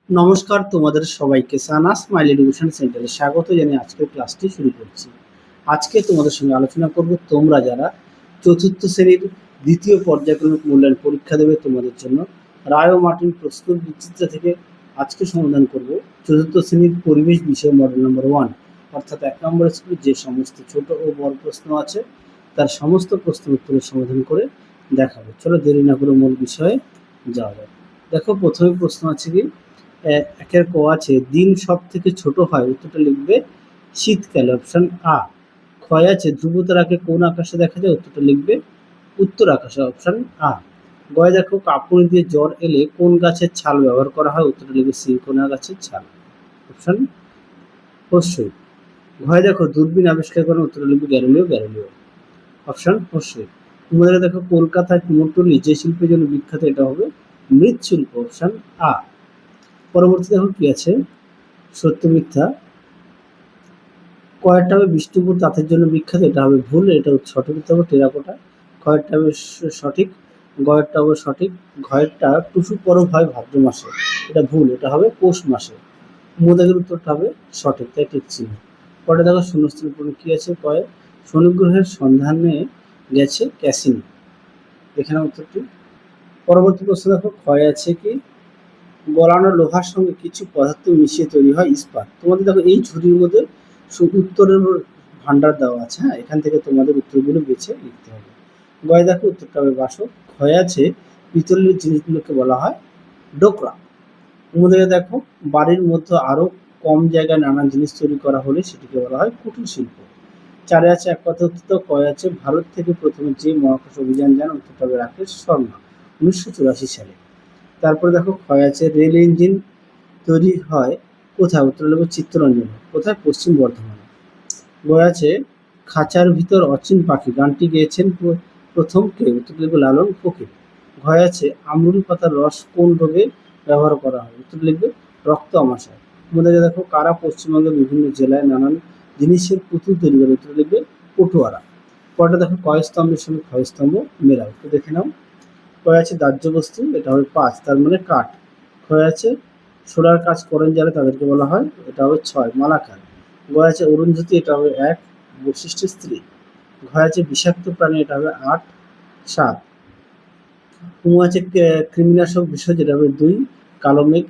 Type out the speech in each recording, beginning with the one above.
নমস্কার তোমাদের সবাইকে সানা স্মাইল এডুকেশন সেন্টারে স্বাগত জানিয়ে আজকের ক্লাসটি শুরু করছি। আজকে তোমাদের সঙ্গে আলোচনা করব তোমরা যারা চতুর্থ শ্রেণীর দ্বিতীয় পর্যায়ক্রমিক মূল্যায়ন পরীক্ষা দেবে তোমাদের জন্য রায় ও মার্টিন প্রশ্ন বিচিত্রা থেকে আজকে সমাধান করব চতুর্থ শ্রেণীর পরিবেশ বিষয় মডেল নম্বর 1, অর্থাৎ 1 নম্বর স্কুলে যে সমস্ত ছোট ও বড় প্রশ্ন আছে তার সমস্ত প্রশ্নের উত্তরের সমাধান করে দেখাবো। চলো দেরি না করে মূল বিষয়ে যাওয়া যাক। দেখো, প্রথমে প্রশ্ন আছে কি, একের ক আছে দিন সব থেকে ছোট হয়, উত্তরটা লিখবে শীতকালে, অপশন আ। ক্ষয় আছে ধ্রুবতারাকে কোন আকাশে দেখা যায়, উত্তরটা লিখবে উত্তর আকাশে, অপশন আ। গয় দেখো কাপড় দিয়ে জ্বর এলে কোন গাছের ছাল ব্যবহার করা হয়, উত্তরটা লিখবে সিনকোনা গাছের ছাল, অপশন অবশ্যই। ঘয় দেখো দূরবীন আবিষ্কার করেন, উত্তরটা লিখবে গ্যালিলিও, অপশন অবশ্যই। তোমাদের দেখো কলকাতায় কুমোরটুলি যে শিল্পের জন্য বিখ্যাত, এটা হবে মৃৎশিল্প, অপশন আ। পরবর্তী দেখো কি আছে, সত্য মিথ্যা। কয়েকটা হবে বিষ্ণুপুর তাঁতের জন্য বিখ্যাত, এটা হবে ভুল, এটা সঠিক উত্তর হবে টেরাকোটা। কয়েকটা হবে সঠিক, গয়েরটা হবে সঠিক। ঘয়েরটা টুসু পরব হয় ভাদ্র মাসে, এটা ভুল, এটা হবে পৌষ মাসে। মোদাগের উত্তরটা হবে সঠিক, তাই ঠিক ছিল। পরে দেখো শূন্যস্থান পূরণ কি আছে, কয়ে শনি গ্রহের সন্ধানে গেছে ক্যাসিনি, এখানে উত্তরটি। পরবর্তী প্রশ্ন দেখো, ক্ষয় আছে কি, গলানো লোহার সঙ্গে কিছু পদার্থ মিশিয়ে তৈরি হয় ইস্পাত। তোমাদের দেখো এই ঝুড়ির মধ্যে উত্তরের ভান্ডার দেওয়া আছে, হ্যাঁ, এখান থেকে তোমাদের উত্তরগুলো বেছে লিখতে হবে। গয় দেখো উত্তরটা হবে বাসক। ক্ষয় আছে পিতলের জিনিসগুলোকে বলা হয় ডোকরা। তোমাদের দেখো বাড়ির মধ্যে আরো কম জায়গায় নানান জিনিস তৈরি করা হলে সেটিকে বলা হয় কুটির শিল্প। চারে আছে এক কথা উত্তর। কয় আছে ভারত থেকে প্রথমে যে মহাকাশ অভিযান যান, উত্তরটা হবে রাকেশ শর্মা, 1984 সালে। তারপরে দেখো ক্ষয় আছে রেল ইঞ্জিন তৈরি হয় কোথায়, উত্তর লিখব চিত্তরঞ্জন, কোথায়, পশ্চিম বর্ধমানে। গয় আছে খাঁচার ভিতর অচিন পাখি গানটি গেয়েছেন প্রথম কে, উত্তর লিখব লালন ফকির। ঘয় আছে আমরুল পাতার রস কোন রোগে ব্যবহার করা হয়, উত্তর লিখবে রক্ত আমাশয়। মধ্যে দেখো কারা পশ্চিমবঙ্গের বিভিন্ন জেলায় নানান জিনিসের পুতুল তৈরি করে, উত্তর লিখবে পটুয়ারা। পরটা দেখো কয় স্তম্ভের সঙ্গে ক্ষয় স্তম্ভ মেলাও, তো দেখে নাও। ক্ষয় আছে দাহ্য বস্তু, এটা হবে 5, তার মানে কাঠ। ক্ষয় আছে সোলার কাজ করেন যারা তাদেরকে বলা হয়, এটা হবে 6, মালাকার। গয় আছে অরুন্ধতী, এটা হবে 1, বৈশিষ্ট্যের স্ত্রী। ঘয় আছে বিষাক্ত প্রাণী, এটা হবে 8, 7। কুমু আছে কৃমিনাশক বিষয়, যেটা হবে 2, কালো মেঘ।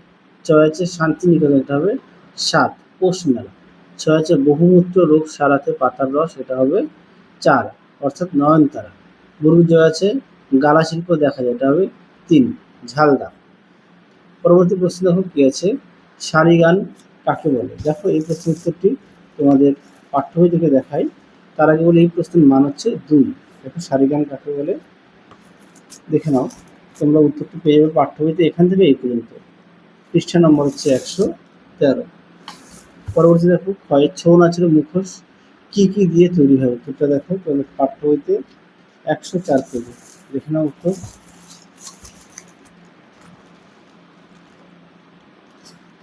চয় আছে শান্তিনিকেতন, এটা হবে 7, পৌষ মেলা। ছয় আছে বহুমূত্র রোগ সারাতে পাতার রস, এটা হবে 4, অর্থাৎ নয়নতারা। গরুর জয় আছে গালা শিল্প দেখা যায়, এটা হবে 3, ঝালদা। পরবর্তী প্রশ্ন দেখো কি আছে, সারি গান কাকে বলে। দেখো এই প্রশ্নের উত্তরটি তোমাদের পাঠ্য বই থেকে দেখাই, তার আগে বলে এই প্রশ্নের মান হচ্ছে 2। দেখো সারি গান কাকে বলে দেখে নাও, তোমরা উত্তরটি পেয়ে যাবে পাঠ্য বইতে এখান থেকে এই পর্যন্ত, পৃষ্ঠা নম্বর হচ্ছে 113। পরবর্তী দেখো ক্ষয়ের ছৌ নাচের মুখোশ কি কি দিয়ে তৈরি হয়, উত্তরটা দেখো তোমাদের পাঠ্য বইতে 104 পেজে, দেখে নাও উত্তর।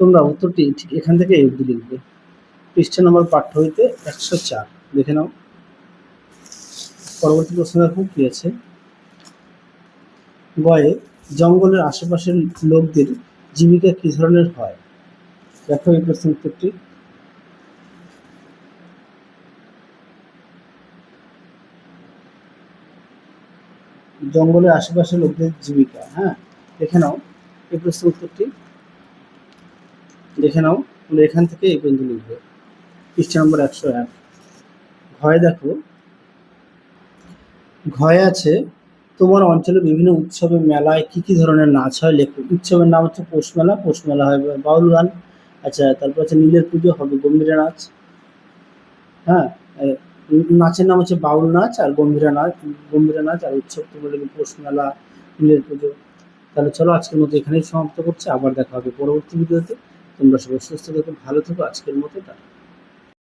তোমরা উত্তরটি ঠিক এখান থেকে এই অবধি লিখবে, পৃষ্ঠা নম্বর পাঠ্য হইতে 104, দেখে নাও। পরবর্তী প্রশ্ন দেখো কি আছে, গয়ে জঙ্গলের আশেপাশের লোকদের জীবিকা কি ধরনের হয়। দেখো এই প্রশ্নের উত্তরটি। জঙ্গলের আশেপাশের লোকদের জীবিকা, হ্যাঁ, দেখে নাও এই প্রশ্নের উত্তরটি, দেখে নাও। এখান থেকে এই পর্যন্ত লিখবে, পৃষ্ঠা নম্বর 101। ঘয়ে দেখো, ঘয়ে আছে তোমার অঞ্চলে বিভিন্ন উৎসবে মেলায় কি কি ধরনের নাচ হয় লেখো। উৎসবের নাম হচ্ছে পৌষ মেলা, পৌষ মেলা হয় বাউল গান। আচ্ছা, তারপর হচ্ছে নীলের পুজো হবে গম্ভীরা নাচ, হ্যাঁ, নাচের নাম হচ্ছে বাউল নাচ আর গম্ভীরা নাচ। আর উৎসব তোমার পৌষ মেলা, নীলের পুজো। তাহলে চলো আজকের মতো এখানেই সমাপ্ত করছি, আবার দেখা হবে পরবর্তী ভিডিওতে। তোমরা সবাই সুস্থ থেকো, ভালো থেকো, আজকের মতো টাটা।